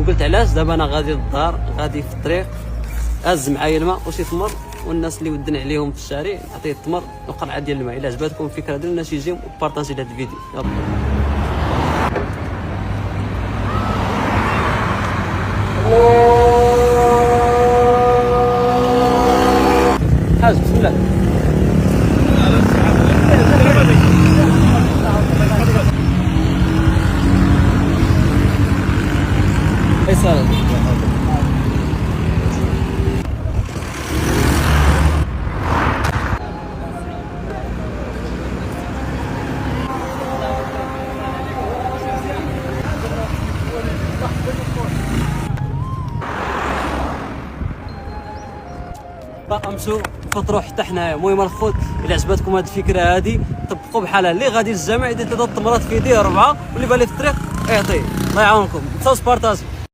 وقلت علاش دابا انا غادي للدار، غادي في الطريق هز معايا الماء وشي تمر، والناس اللي ودنا عليهم في الشارع نعطيه التمر وقرعه ديال الماء. الا عجبتكم الفكره ديال الناس يجيو وبارطاجي هذا الفيديو. يلا حاج بسم الله. فيصل امشوا فطروا حتى حنايا. المهم الخوت الا عجبتكم هذه الفكره هذه طبقوا بحالها. اللي غادي للجامع يدير 3 تمرات في يديه 4، واللي بالي في الطريق يعطيه. الله يعاونكم، ما تنساوش بارطاجي.